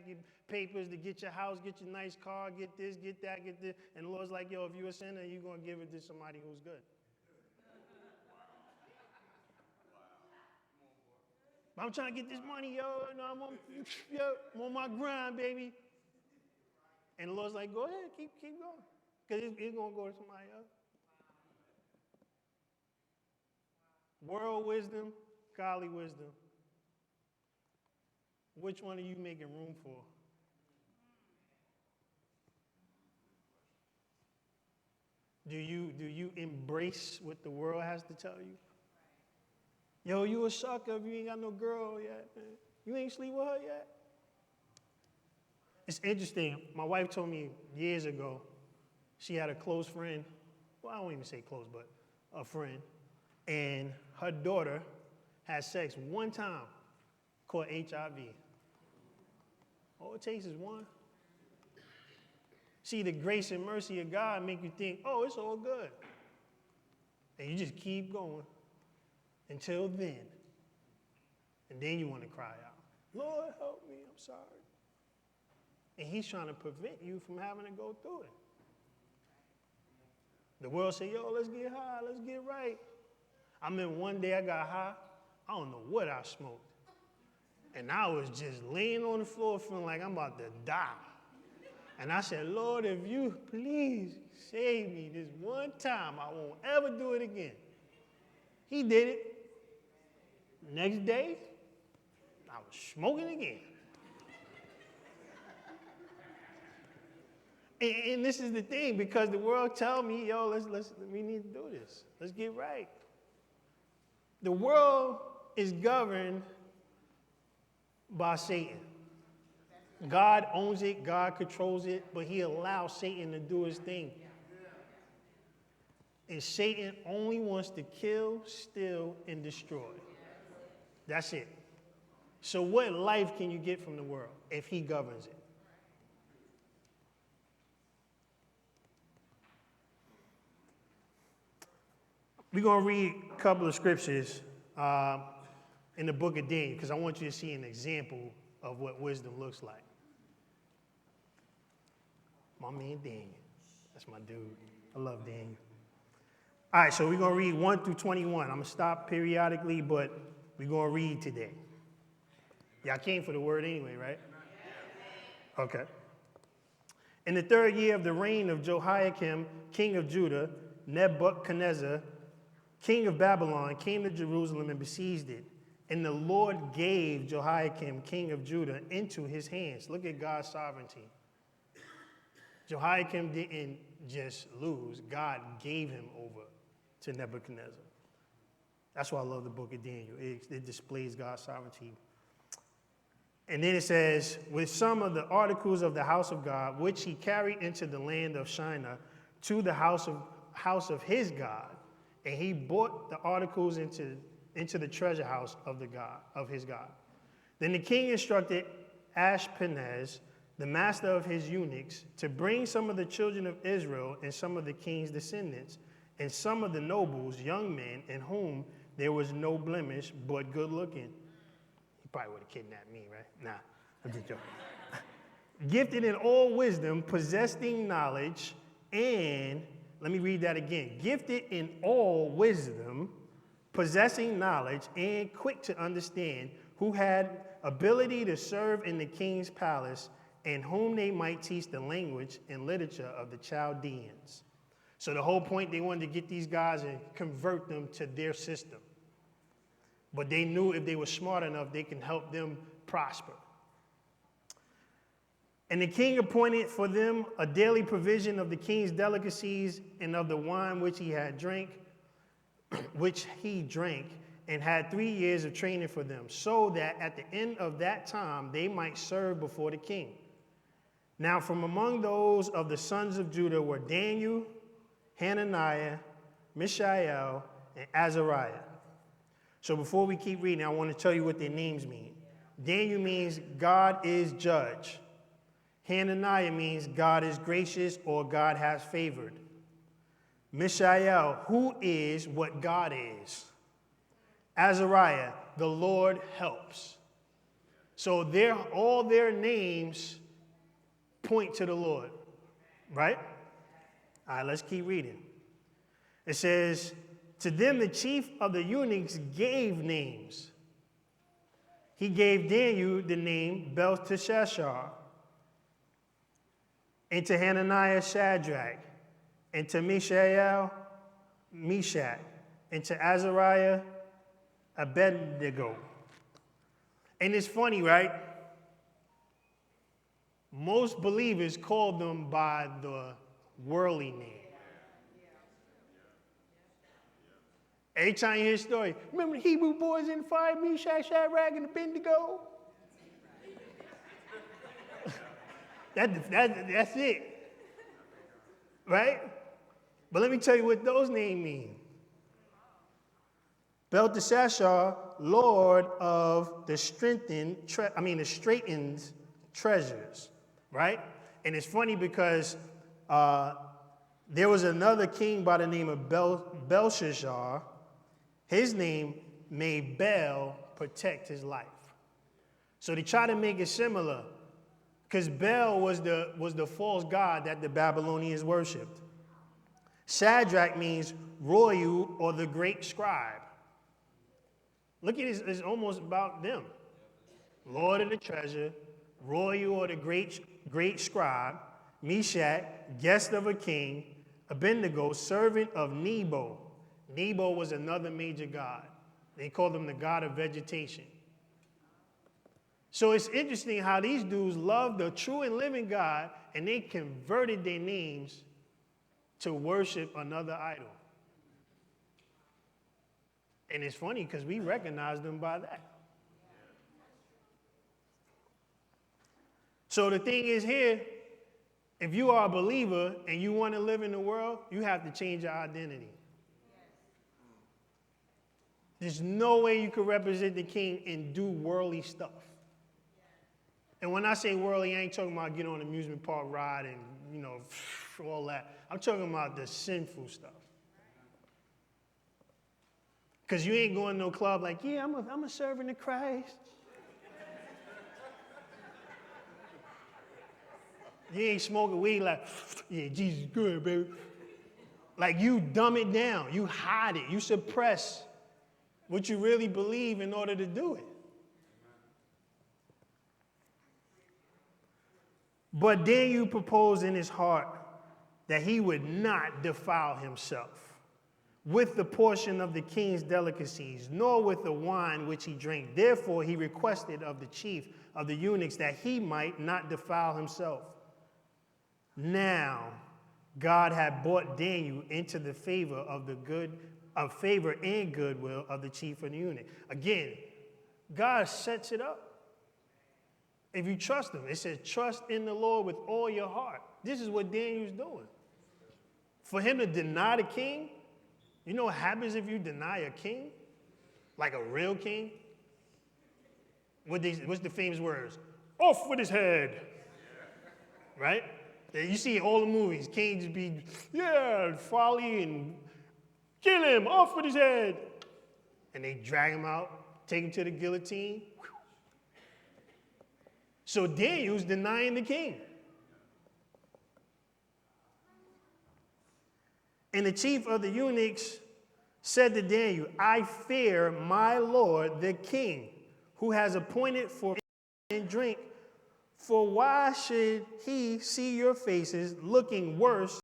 stack your papers to get your house, get your nice car, get this, get that, get this. And the Lord's like, yo, if you're a sinner, you're going to give it to somebody who's good. But I'm trying to get this money, yo. I'm on my grind, baby. And the Lord's like, go ahead, keep going. Because it's going to go to somebody else. World wisdom, godly wisdom. Which one are you making room for? Do you embrace what the world has to tell you? Yo, you a sucker if you ain't got no girl yet. Man. You ain't sleep with her yet? It's interesting. My wife told me years ago, she had a close friend. Well, I don't even say close, but a friend. And her daughter had sex one time, called HIV. All it takes is one. See, the grace and mercy of God make you think, oh, it's all good. And you just keep going until then. And then you want to cry out, Lord, help me, I'm sorry. And he's trying to prevent you from having to go through it. The world say, yo, let's get high, let's get right. I remember one day I got high. I don't know what I smoked. And I was just laying on the floor feeling like I'm about to die. And I said, Lord, if you please save me this one time, I won't ever do it again. He did it. Next day, I was smoking again. And this is the thing, because the world tell me, yo, we need to do this. Let's get right. The world is governed by Satan. God owns it, God controls it, but he allows Satan to do his thing. And Satan only wants to kill, steal, and destroy. That's it. So what life can you get from the world if he governs it? We're going to read a couple of scriptures in the book of Daniel, because I want you to see an example of what wisdom looks like. My man Daniel. That's my dude. I love Daniel. All right, so we're going to read 1 through 21. I'm going to stop periodically, but we're going to read today. Y'all came for the word anyway, right? Okay. In the 3rd year of the reign of Jehoiakim, king of Judah, Nebuchadnezzar, king of Babylon, came to Jerusalem and besieged it. And the Lord gave Jehoiakim, king of Judah, into his hands. Look at God's sovereignty. Jehoiakim didn't just lose. God gave him over to Nebuchadnezzar. That's why I love the book of Daniel. It displays God's sovereignty. And then it says, with some of the articles of the house of God, which he carried into the land of Shinar, to the house of his God, and he brought the articles into the treasure house of his God. Then the king instructed Ashpenaz, the master of his eunuchs, to bring some of the children of Israel and some of the king's descendants, and some of the nobles, young men, in whom there was no blemish, but good looking. He probably would have kidnapped me, right? Nah, I'm just joking. Gifted in all wisdom, possessing knowledge, and, let me read that again. Gifted in all wisdom, possessing knowledge, and quick to understand, who had ability to serve in the king's palace, and whom they might teach the language and literature of the Chaldeans. So the whole point, they wanted to get these guys and convert them to their system. But they knew if they were smart enough, they can help them prosper. And the king appointed for them a daily provision of the king's delicacies and of the wine which he drank, and had 3 years of training for them, so that at the end of that time they might serve before the king. Now from among those of the sons of Judah were Daniel, Hananiah, Mishael, and Azariah. So before we keep reading, I want to tell you what their names mean. Daniel means God is judge. Hananiah means God is gracious or God has favored. Mishael, who is what God is. Azariah, the Lord helps. So all their names point to the Lord, right? All right, let's keep reading. It says, to them the chief of the eunuchs gave names. He gave Daniel the name Belteshazzar, and to Hananiah Shadrach, and to Mishael Meshach, and to Azariah Abednego. And it's funny, right? Most believers call them by the worldly name. Every time you hear a story, remember the Hebrew boys in the fire, Meshach, Shadrach, and Abednego? That's it. Right? But let me tell you what those names mean. Belteshazzar, Lord of the straightened treasures, right? And it's funny because there was another king by the name of Belshazzar. His name made Bel protect his life. So they try to make it similar because Bel was the false god that the Babylonians worshipped. Shadrach means royal or the great scribe. Look at it, it's almost about them. Lord of the treasure, royal or the great scribe, Meshach, guest of a king, Abednego, servant of Nebo. Nebo was another major god. They called him the god of vegetation. So it's interesting how these dudes loved the true and living God, and they converted their names to worship another idol. And it's funny because we recognize them by that. So the thing is here, if you are a believer and you want to live in the world, you have to change your identity. There's no way you could represent the king and do worldly stuff. And when I say worldly, I ain't talking about get on an amusement park ride and, all that. I'm talking about the sinful stuff. Because you ain't going to no club like, yeah, I'm a servant of Christ. You ain't smoking weed like, yeah, Jesus is good, baby. Like you dumb it down. You hide it. You suppress what you really believe in order to do it. But Daniel proposed in his heart that he would not defile himself with the portion of the king's delicacies, nor with the wine which he drank. Therefore he requested of the chief of the eunuchs that he might not defile himself. Now God had brought Daniel into the favor and goodwill of the chief of the eunuch. Again, God sets it up. If you trust him, it says, trust in the Lord with all your heart. This is what Daniel's doing. For him to deny the king, you know what happens if you deny a king? Like a real king? What's the famous words? Off with his head. Right? You see all the movies, kings be, folly and kill him, off with his head. And they drag him out, take him to the guillotine. So Daniel's denying the king. And the chief of the eunuchs said to Daniel, I fear my lord the king, who has appointed for and drink. For why should he see your faces looking worse